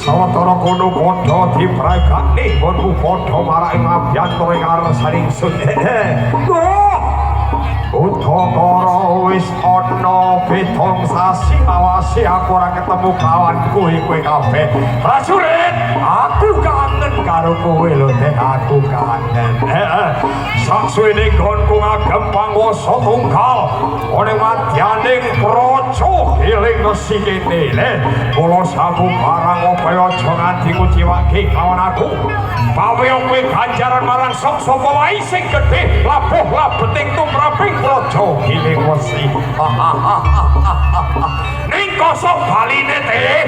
Sawetara kono padha dipragakne bonku padha marake ngabyanto ing arsaning sun. Uthakara wis ana betong sasi awase aku ora ketemu kawanku kowe kabeh. Prajurit, aku kangen karo kowe lho teh aku kangen. Saksuwene nggonku ngagem panguwasa tunggal ana madyaning praja eling resi kene le. Kula sabu barang upaya aja nganti kuciwake kawan aku. Paweya kowe ganjaran marang sapa wae sing gedhe labuh labeting tumraping praja giling wesi. Ning kosok baline teh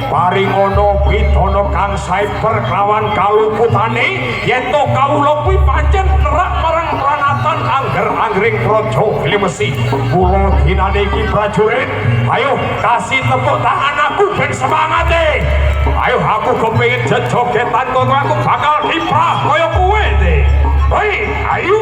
paring ana pidana kang saeper kelawan kaluputane yen to kawula kuwi pancen nerak marang pranatan angger-anggering praja giling wesi. Kula dinane iki prajurit, ayo kasih tepuk tangan aku ben semangate. Ayo aku kepengin jogetan kok aku bakal ibrah kaya kowe teh. Hei, ayo.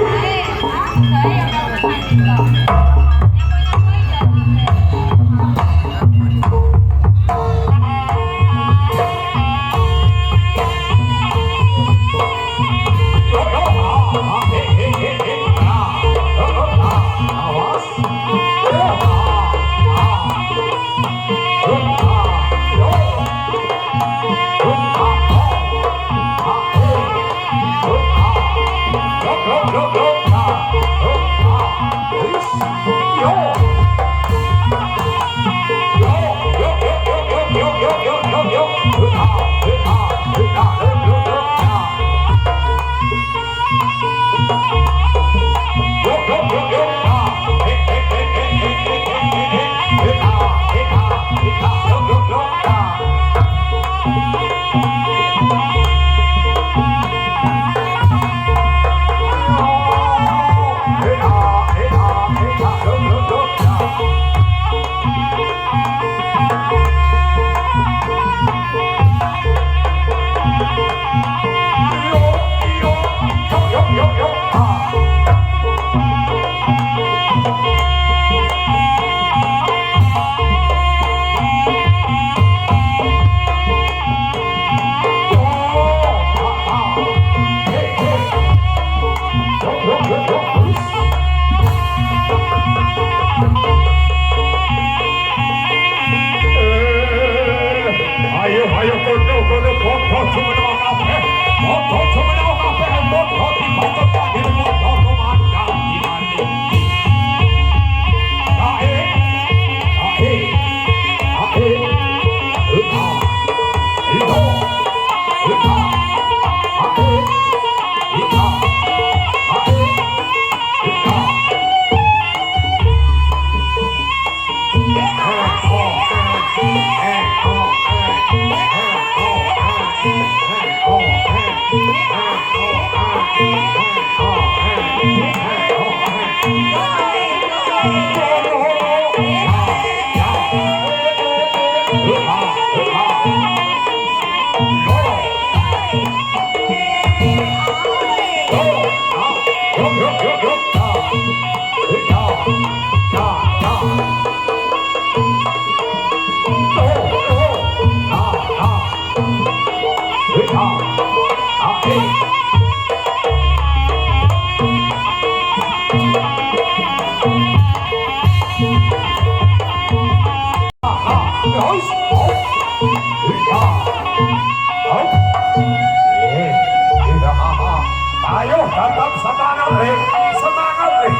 Ayo tetap semangat nih, semangat nih.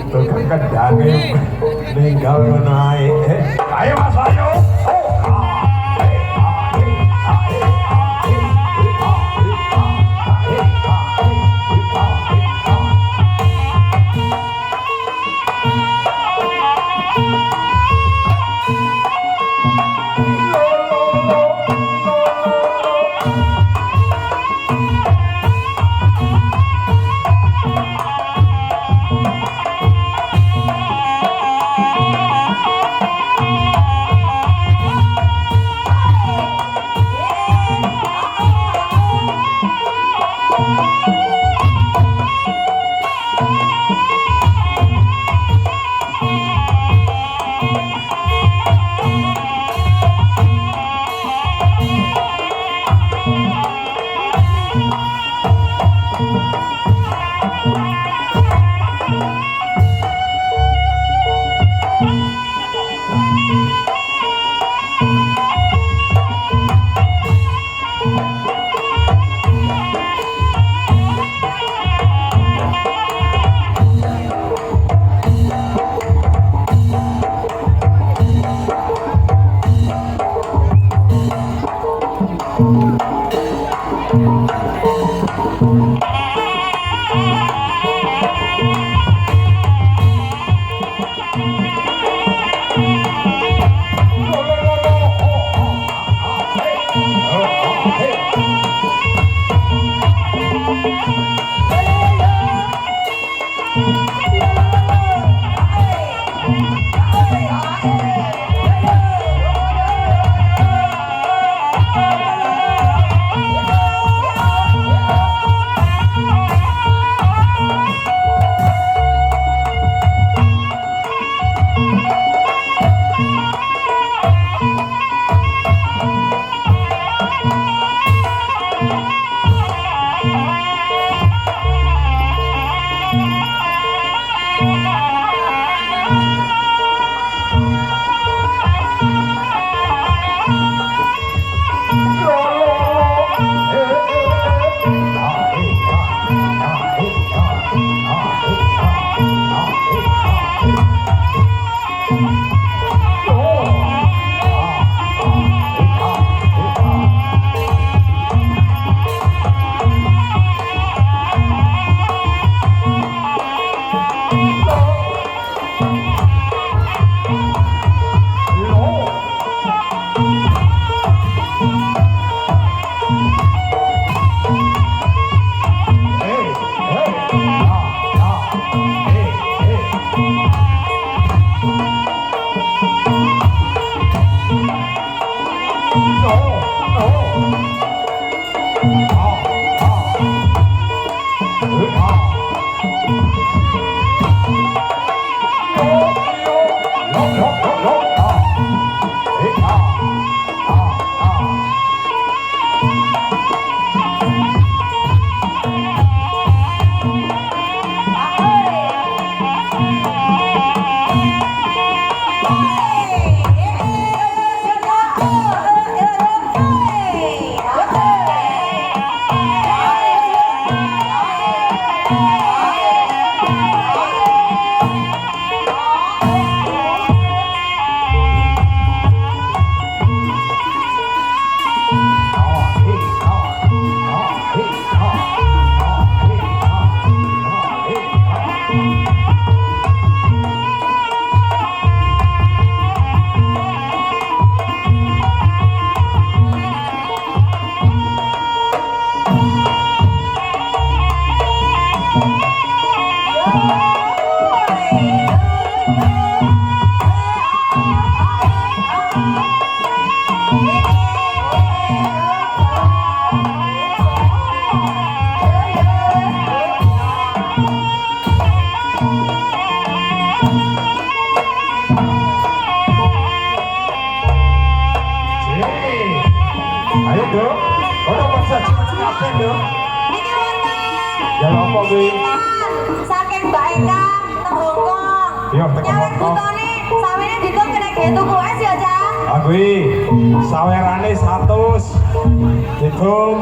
Tukang kendang meninggal naik. Ayo Mas Ayo. Ayo dong, ono paksa capek dong. Niki wonten. Ya apa kuwi? Saking Mbak Eka teng Hongkong. Iya, teng Nyawet Hongkong. butone sawene ditung kena ge tuku es ya, Cang. Aku sawerane 100. Ditung.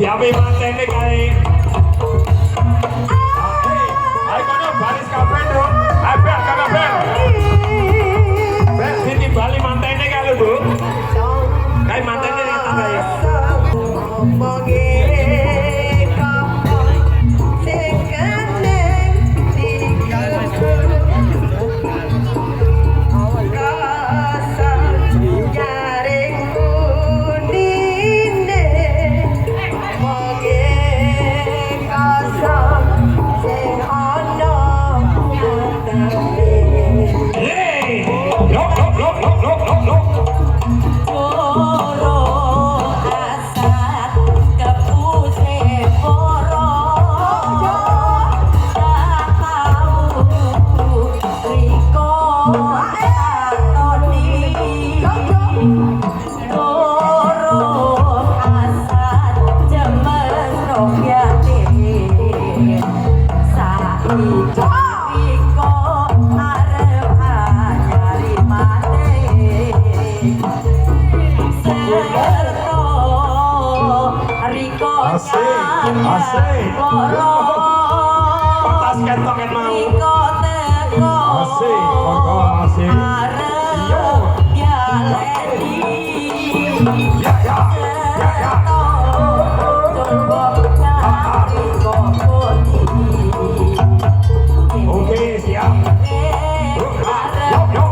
Diapi mantene kae. Ayo kono baris kabeh dong. Ayo bel kakak bel. Bel sini bali mantene kae lho, Bu. Kae mantene ning tangga ya. God. Asik. Petas kentongan mau. Asik, monggo asik. Yo. Ya. Oke, siap. Yo.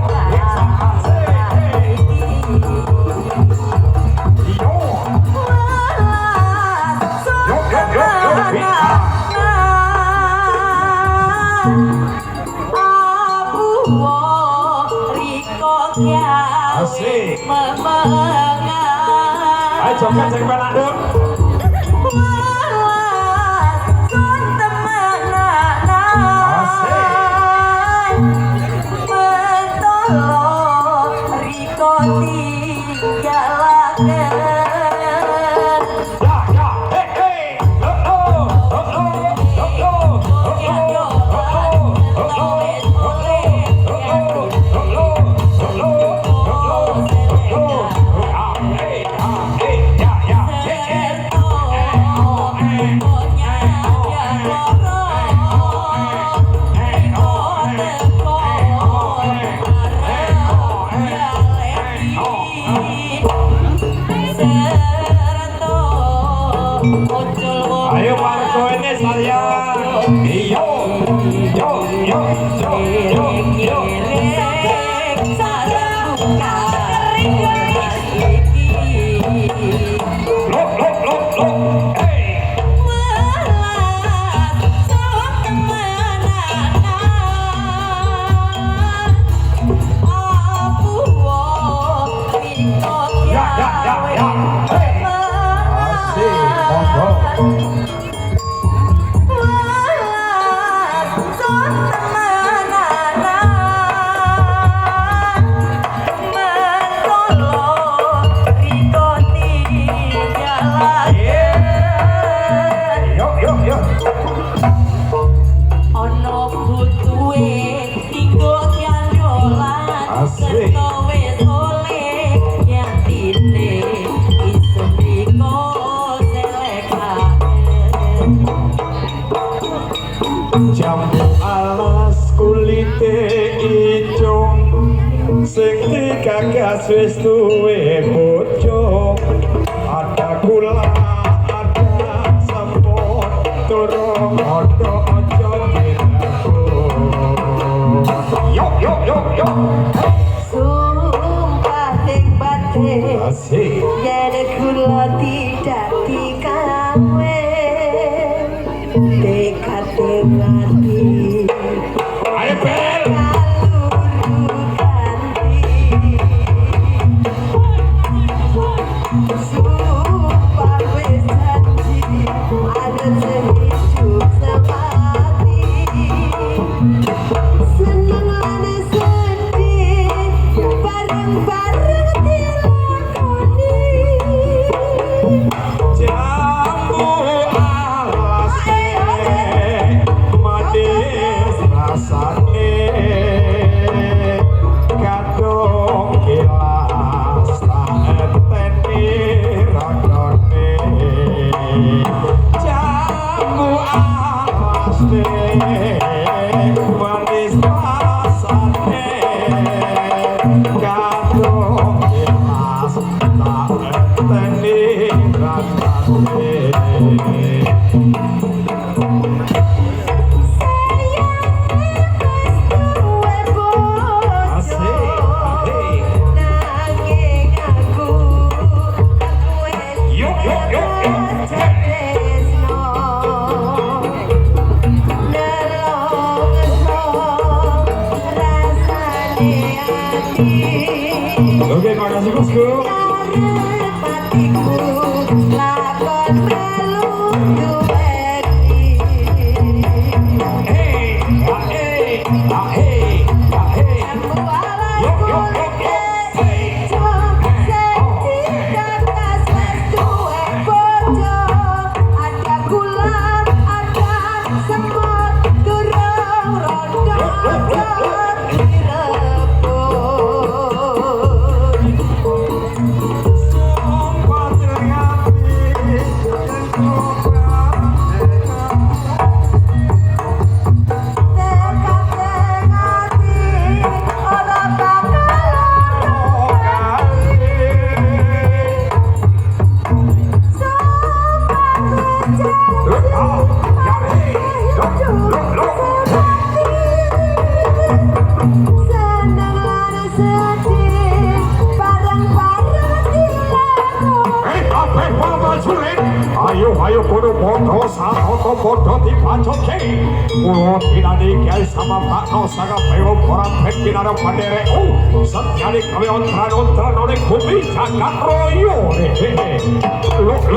Asik. Ayo joget sing penak nduk. Ayo Marco ini saya. Yo. Look. Hey. Ya. Hey. Asik, monggo. Jambu alas kulite ijo sing digagas wis duwe bojo ada gula ada sampun turun odo ojo yo Sumpah ting batin asik Yada kula tidak dikawe Dekat-dekati ayo bel Kaluru ganti Sumpah wis janji Ada sehidup semati Senang lana sedih Bareng-bareng dilakoni jambu alas manis rasane kadung kilas tak enteni rodone jambu alas manis rasane kadung kilas tak enteni rodone Oke, makasih bosku. aku podo dibacoke kula dinani Kyai Samaptakno saga pewo orang pekinara pandere setyane kawe ontran-ontran ning bumi jagat raya luk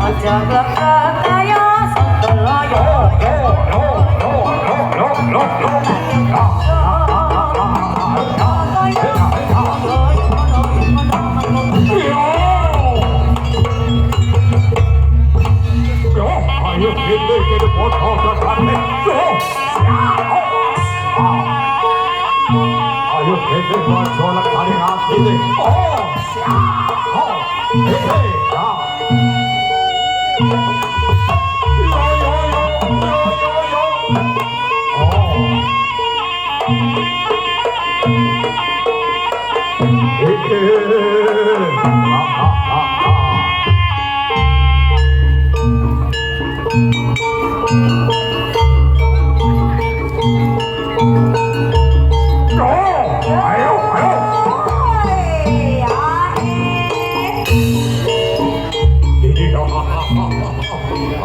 Anjak kaya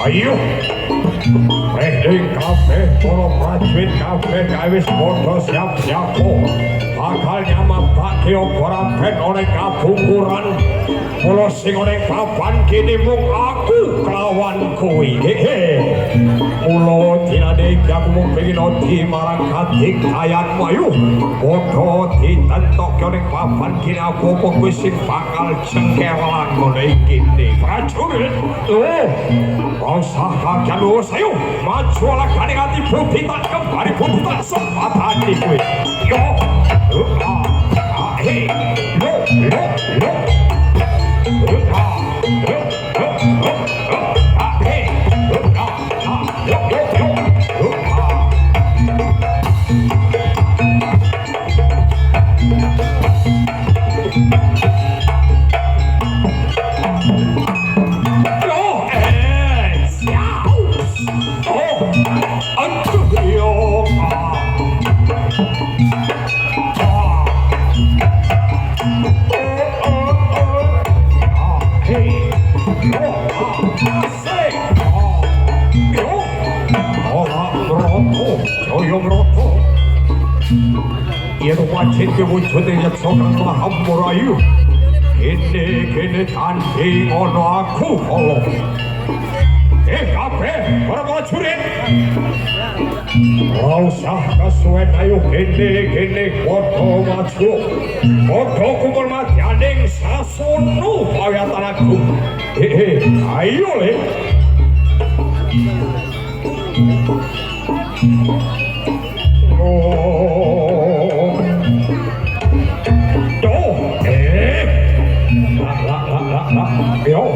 ayo kafe para prajurit kafe wis padha siap-siap bakal nyamapake ora ben ora kabungkuran kula sing ning papan kene mung aku kelawan kowe kula dinane aku mung pengin odi marang kadik ayat mayu padha ditentokke ning papan kene aku kowe sing bakal cengkelan ngene iki prajurit Usah jalur sayo, maju ala kane hati putih tak kembali putih tak sempat hati kue. Yo, hei, wajib wujudnya yaksokan telah hampurayu kene tanding ono aku kalau kabeh para prajurit usah kasuwen ayo kene kodo maju kodo kumpul mati aning sasono pawiyatan aku ayo le yo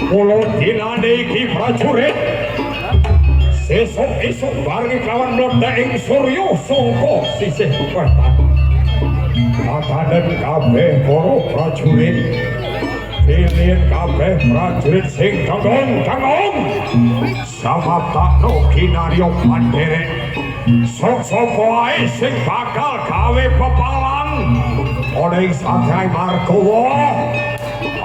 Kulo dinane iki prajurit sesuk bareng kawan mlebet ing surya sangka sisih wetan kakaden kabeh para prajurit pilih kabeh prajurit sing kangong Samaptakno kinarya pandherek sapa wae sing bakal gawe pepalang ana ing Sanghyang Margawa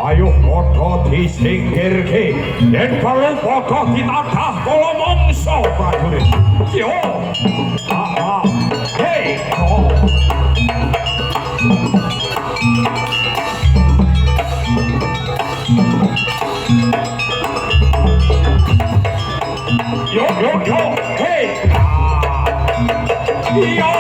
Ayo padha disingkirke yen perlu padha ditantah kala mangsa prajurit. Yo. Hei, yo, hey! Yo!